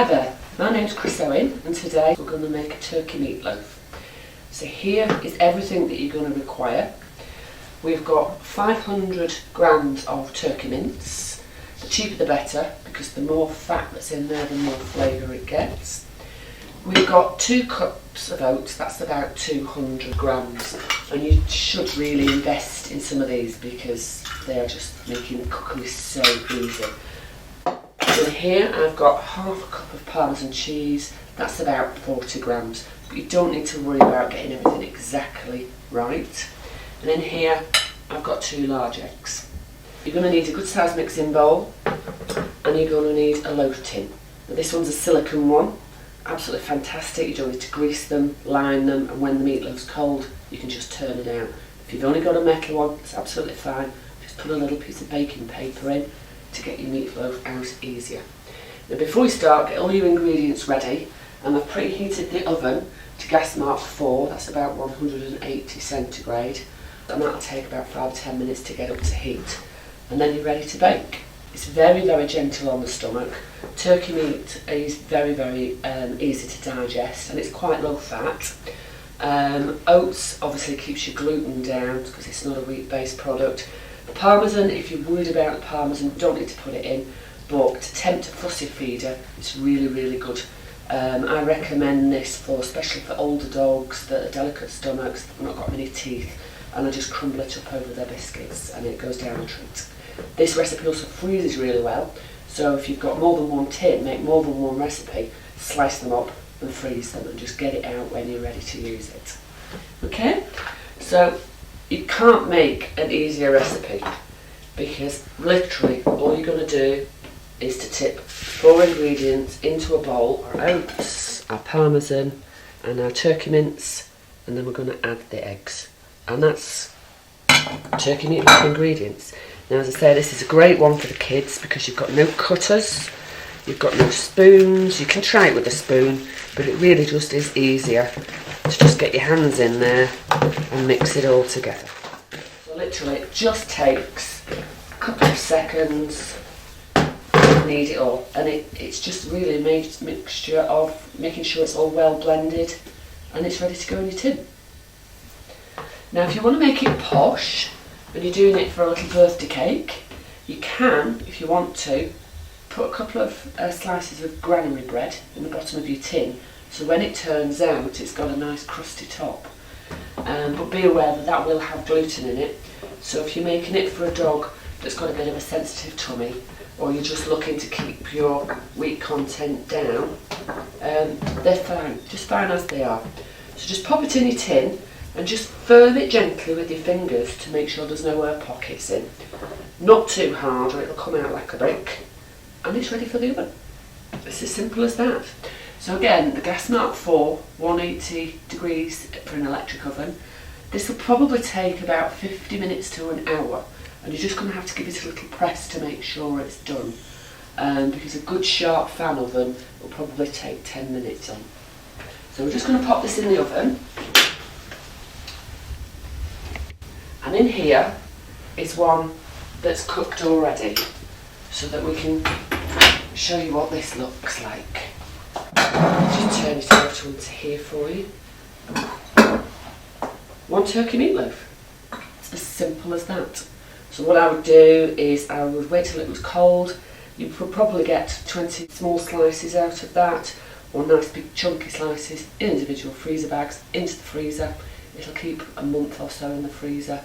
Hi there, my name's Kris Owen and today we're going to make a turkey meatloaf. So here is everything that you're going to require. We've got 500 grams of turkey mince. The cheaper the better, because the more fat that's in there the more flavour it gets. We've got 2 cups of oats, that's about 200 grams, and you should really invest in some of these because they are just making cookery so easy. In here I've got half a cup of Parmesan cheese, that's about 40 grams, but you don't need to worry about getting everything exactly right. And in here I've got 2 large eggs. You're going to need a good sized mixing bowl and you're going to need a loaf tin. Now this one's a silicone one, absolutely fantastic. You don't need to grease them, line them, and when the meatloaf's cold you can just turn it out. If you've only got a metal one, it's absolutely fine. Just put a little piece of baking paper in to get your meatloaf out easier. Now before we start, get all your ingredients ready, and I've preheated the oven to gas mark 4, that's about 180 centigrade, and that'll take about 5 to 10 minutes to get up to heat, and then you're ready to bake. It's very, very gentle on the stomach. Turkey meat is very, very easy to digest, and it's quite low fat. Oats obviously keeps your gluten down because it's not a wheat-based product. The Parmesan, if you're worried about the Parmesan, don't need to put it in, but to tempt a fussy feeder, it's really, really good. I recommend this especially for older dogs that are delicate stomachs, that have not got many teeth, and I just crumble it up over their biscuits and it goes down a treat. This recipe also freezes really well, so if you've got more than one tin, make more than one recipe, slice them up and freeze them and just get it out when you're ready to use it. Okay, so you can't make an easier recipe because literally all you're going to do is to tip 4 ingredients into a bowl: our oats, our Parmesan and our turkey mince, and then we're going to add the eggs, and that's turkey meatloaf ingredients. Now as I say, this is a great one for the kids because you've got no cutters, you've got no spoons. You can try it with a spoon, but it really just is easier to just get your hands in there and mix it all together. So literally it just takes a couple of seconds to knead it all, and it's just really a mixture of making sure it's all well blended and it's ready to go in your tin. Now if you want to make it posh and you're doing it for a little birthday cake, you can, if you want to, put a couple of slices of granary bread in the bottom of your tin, so when it turns out it's got a nice crusty top. But be aware that that will have gluten in it, so if you're making it for a dog that's got a bit of a sensitive tummy, or you're just looking to keep your wheat content down, they're fine, just fine as they are. So just pop it in your tin and just firm it gently with your fingers to make sure there's no air pockets in. Not too hard or it'll come out like a brick, and it's ready for the oven. It's as simple as that. So again, the gas mark 4, 180 degrees for an electric oven. This will probably take about 50 minutes to an hour, and you're just going to have to give it a little press to make sure it's done, because a good sharp fan oven will probably take 10 minutes on. So we're just going to pop this in the oven, and in here is one that's cooked already, so that we can show you what this looks like. Just turn it out onto here for you. 1 turkey meatloaf. It's as simple as that. So what I would do is I would wait till it was cold. You would probably get 20 small slices out of that, or nice big chunky slices in individual freezer bags into the freezer. It'll keep a month or so in the freezer.